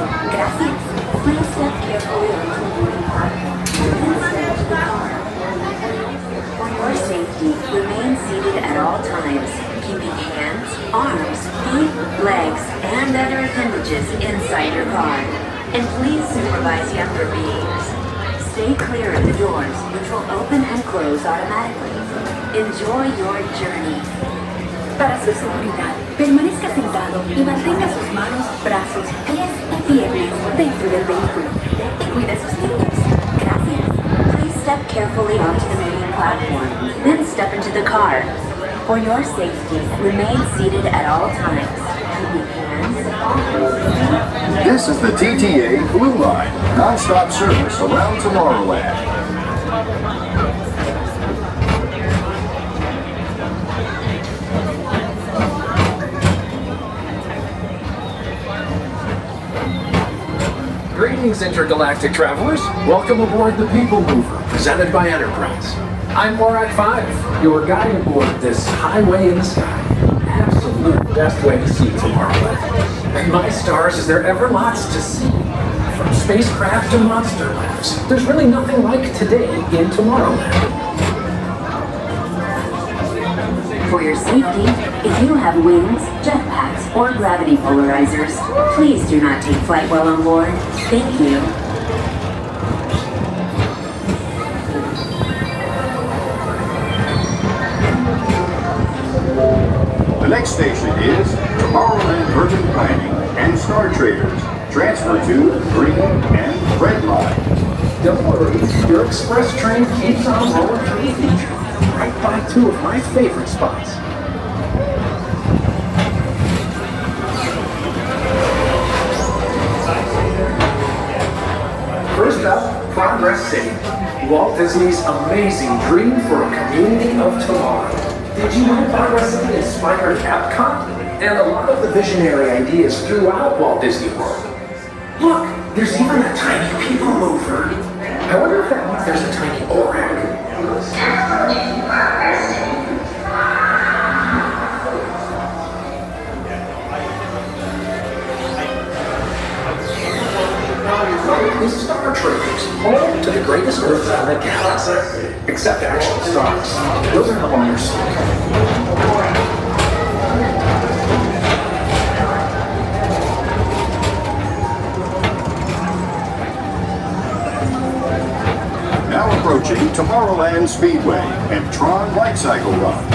Gracias. Please step carefully onto the moving platform and step to the car. For your safety, remain seated at all times, keeping hands, arms, feet, legs, and other appendages inside your car. And please supervise younger beings. Stay clear of the doors, which will open and close automatically. Enjoy your journey. Para su seguridad, permanezca sentado y mantenga sus manos, brazos, pies y piernas dentro del vehículo. Y cuide sus niños. Gracias. Please step carefully onto the moving platform, then step into the car. For your safety, remain seated at all times. Keeping hands, arms, This is the TTA Blue Line, non-stop service around Tomorrowland. Greetings, intergalactic travelers. Welcome aboard the PeopleMover, presented by Enterprise. I'm Morak 5, your guide aboard this highway in the sky. Absolute best way to see Tomorrowland. And my stars, is there ever lots to see? From spacecraft to monster labs, there's really nothing like today in Tomorrowland. For your safety, if you have wings, jetpacks, or gravity polarizers, please do not take flight while on board. Thank you. The next station is Tomorrowland Urban Planning and Star Traders. Transfer to green and red line. Don't worry, your express train keeps on rolling through the future, right by two of my favorite spots. First up, Progress City, Walt Disney's amazing dream for a community of tomorrow. Did you know Progress City inspired Epcot? And a lot of the visionary ideas throughout Walt Disney World. Look, there's even a tiny PeopleMover. I wonder if that means there's a tiny ORAC. Is Star Traders, home to the greatest Earths in the galaxy. Except actual stars. Those are no longer seen. Now approaching Tomorrowland Speedway and Tron Light Cycle Run.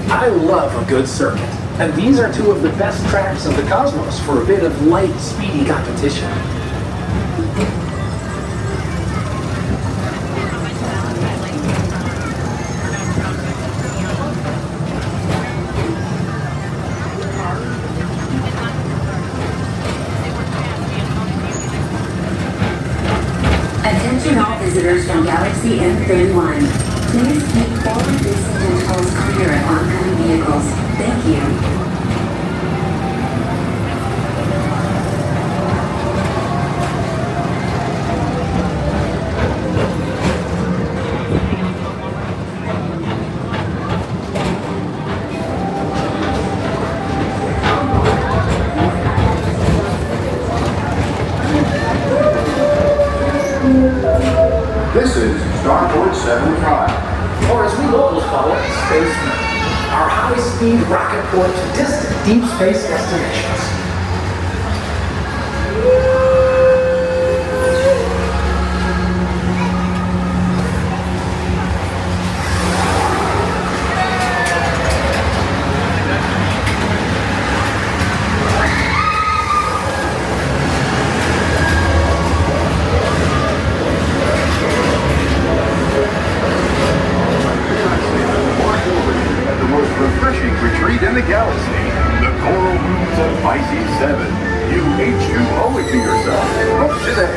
I love a good circuit, and these are two of the best tracks of the cosmos for a bit of light, speedy competition. Attention all visitors from Galaxy M31. Please keep forward-facing tentacles clear of oncoming vehicles. Thank you. This is Starport 75. Or as we locals call it, Space Mountain, our high-speed rocket port to distant deep space destinations. Refreshing retreat in the galaxy. The coral rooms of Pisces 7. You H2O it to yourself. Book today.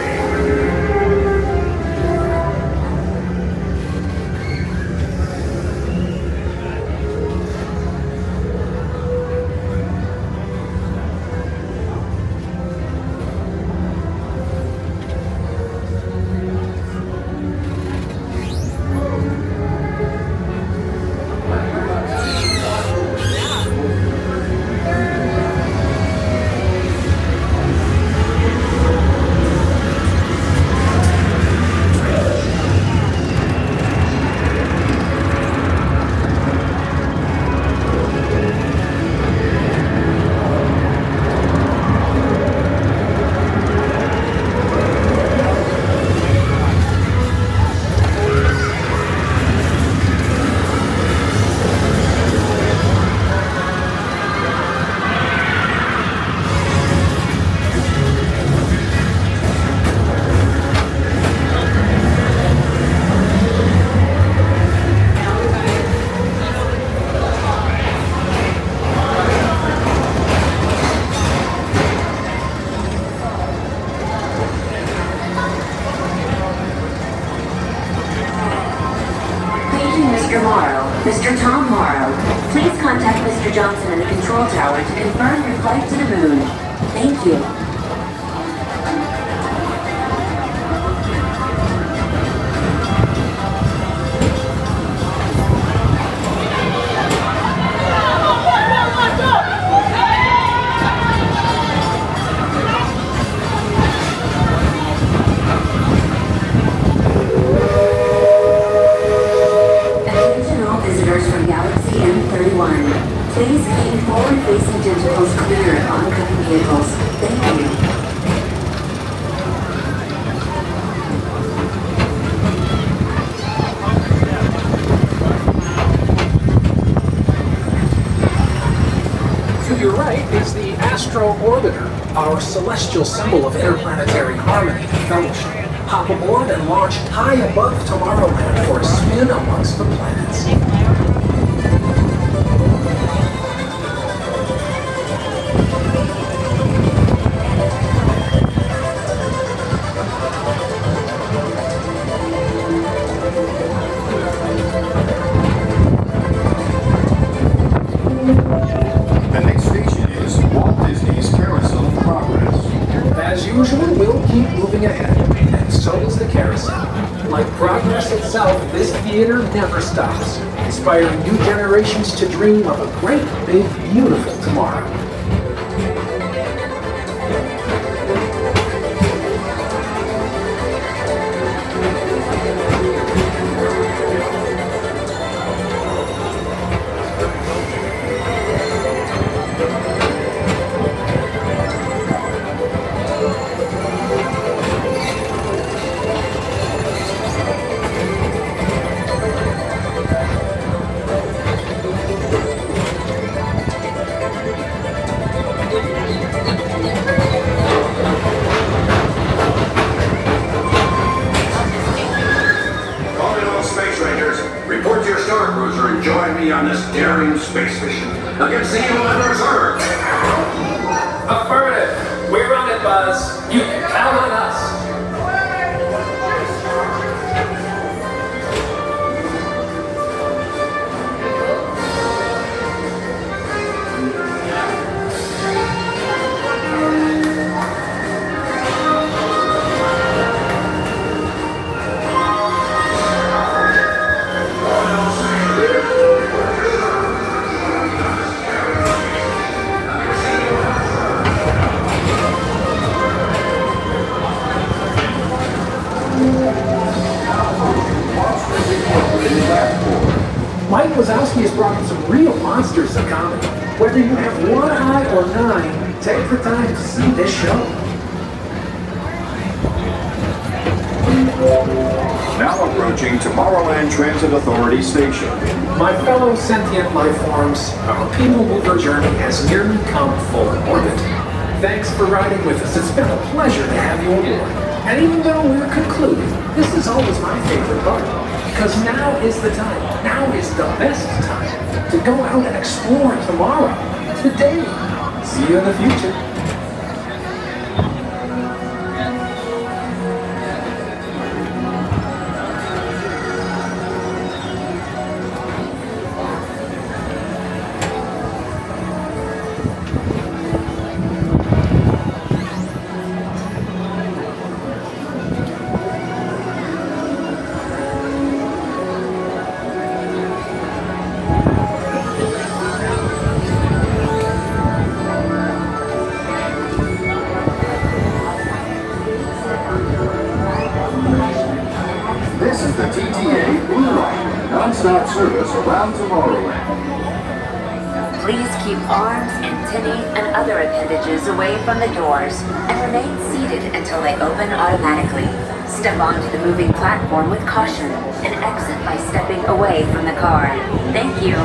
Mr. Tom Morrow, please contact Mr. Johnson in the control tower to confirm your flight to the moon. Thank you. Please keep forward-facing tentacles clear of oncoming vehicles. Thank you. To your right is the Astro Orbiter, our celestial symbol of interplanetary harmony and fellowship. Hop aboard and launch high above Tomorrowland for a spin amongst the planets. The next station is Walt Disney's Carousel of Progress. As usual, we'll keep moving ahead, and so does the carousel. Like progress itself, this theater never stops, inspiring new generations to dream of a great, big, beautiful tomorrow. Report to your Star Cruiser and join me on this daring space mission against the evil Emperor's Earth. Affirmative. We're on it, Buzz. You can count on us. Mike Wazowski has brought in some real monsters of comedy. Whether you have one eye or nine, take the time to see this show. Now approaching Tomorrowland Transit Authority Station. My fellow sentient life forms, our PeopleMover journey has nearly come full orbit. Thanks for riding with us. It's been a pleasure to have you aboard. And even though we're concluding, this is always my favorite part. Because now is the time, now is the best time to go out and explore tomorrow, today. See you in the future. This is the TTA Blue Line, non-stop service around Tomorrowland. Please keep arms, antennae, and other appendages away from the doors and remain seated until they open automatically. Step onto the moving platform with caution and exit by stepping away from the car. Thank you.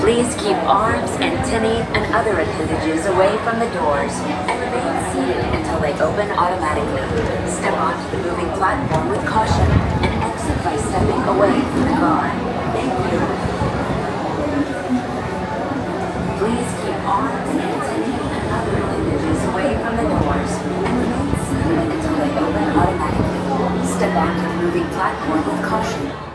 Please keep arms, antennae, and other appendages away from the doors and remain seated until they open automatically. Step onto the moving platform with caution and exit by stepping away from the car. Thank you. Please keep arms, antennae, and other appendages away from the doors and remain seated until they open automatically. Step onto the moving platform with caution